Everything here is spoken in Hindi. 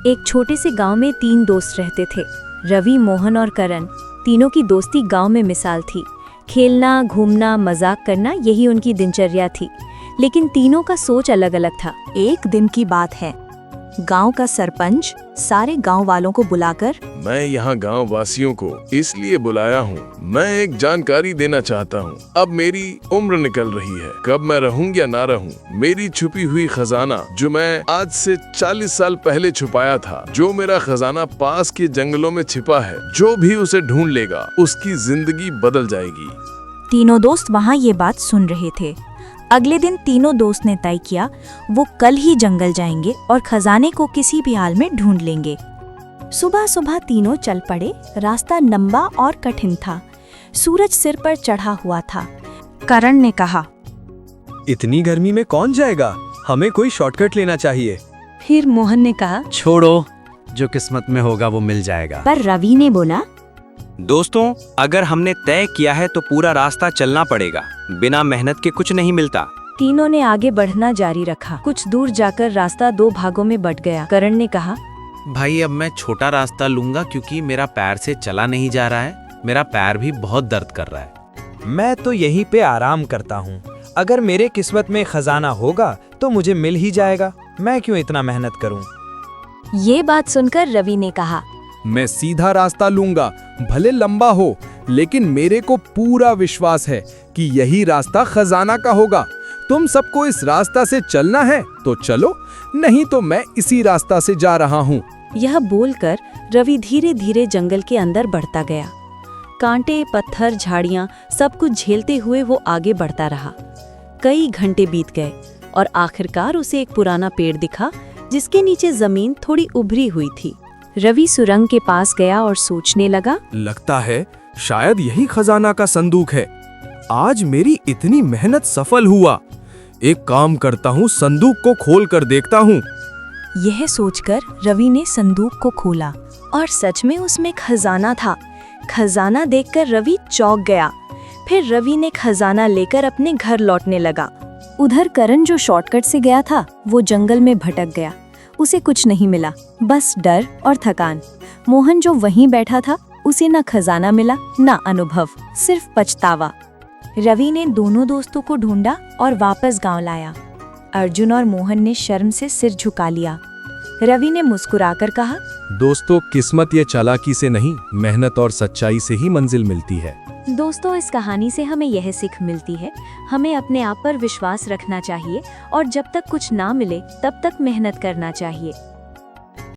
एक छोटे से गांव में 3 दोस्त रहते थे, रवि, मोहन और करण। तीनों की दोस्ती गांव में मिसाल थी। खेलना, घूमना, मजाक करना, यही उनकी दिनचर्या थी। लेकिन तीनों का सोच अलग अलग था। एक दिन की बात है, गांव का सरपंच सारे गांव वालों को बुलाकर, मैं यहाँ गांव वासियों को इसलिए बुलाया हूँ, मैं एक जानकारी देना चाहता हूँ। अब मेरी उम्र निकल रही है, कब मैं रहूँ या ना रहूँ, मेरी छुपी हुई खजाना जो मैं आज से 40 साल पहले छुपाया था, जो मेरा खजाना पास के जंगलों में छिपा है, जो भी उसे ढूंढ लेगा उसकी जिंदगी बदल जाएगी। तीनों दोस्त वहाँ ये बात सुन रहे थे। अगले दिन तीनों दोस्त ने तय किया वो कल ही जंगल जाएंगे और खजाने को किसी भी हाल में ढूंढ लेंगे। सुबह सुबह तीनों चल पड़े। रास्ता लंबा और कठिन था। सूरज सिर पर चढ़ा हुआ था। करण ने कहा, इतनी गर्मी में कौन जाएगा, हमें कोई शॉर्टकट लेना चाहिए। फिर मोहन ने कहा, छोड़ो, जो किस्मत में होगा वो मिल जाएगा। पर रवि ने बोला, दोस्तों, अगर हमने तय किया है तो पूरा रास्ता चलना पड़ेगा, बिना मेहनत के कुछ नहीं मिलता। तीनों ने आगे बढ़ना जारी रखा। कुछ दूर जाकर रास्ता 2 भागों में बंट गया। करण ने कहा, भाई अब मैं छोटा रास्ता लूंगा क्योंकि मेरा पैर से चला नहीं जा रहा है, मेरा पैर भी बहुत दर्द कर रहा है। मैं तो यहीं पे आराम करता हूँ, अगर मेरे किस्मत में खजाना होगा तो मुझे मिल ही जाएगा, मैं क्यों इतना मेहनत करूँ। ये बात सुनकर रवि ने कहा, मैं सीधा रास्ता लूंगा, भले लंबा हो, लेकिन मेरे को पूरा विश्वास है कि यही रास्ता खजाना का होगा। तुम सबको इस रास्ता से चलना है तो चलो, नहीं तो मैं इसी रास्ता से जा रहा हूँ। यह बोलकर रवि धीरे धीरे जंगल के अंदर बढ़ता गया। कांटे, पत्थर, झाड़ियां सब कुछ झेलते हुए वो आगे बढ़ता रहा। कई घंटे बीत गए और आखिरकार उसे एक पुराना पेड़ दिखा जिसके नीचे जमीन थोड़ी उभरी हुई थी। रवि सुरंग के पास गया और सोचने लगा, लगता है शायद यही खजाना का संदूक है। आज मेरी इतनी मेहनत सफल हुआ। एक काम करता हूँ, संदूक को खोल कर देखता हूँ। यह सोचकर रवि ने संदूक को खोला और सच में उसमें खजाना था। खजाना देखकर रवि चौंक गया। फिर रवि ने खजाना लेकर अपने घर लौटने लगा। उधर करण जो शॉर्टकट से गया था वो जंगल में भटक गया। उसे कुछ नहीं मिला, बस डर और थकान। मोहन जो वहीं बैठा था, उसे न खजाना मिला न अनुभव, सिर्फ पछतावा। रवि ने दोनों दोस्तों को ढूंढा और वापस गांव लाया। अर्जुन और मोहन ने शर्म से सिर झुका लिया। रवि ने मुस्कुराकर कहा, दोस्तों, किस्मत ये चालाकी से नहीं, मेहनत और सच्चाई से ही मंजिल मिलती है। दोस्तों, इस कहानी से हमें यह सीख मिलती है, हमें अपने आप पर विश्वास रखना चाहिए और जब तक कुछ ना मिले तब तक मेहनत करना चाहिए।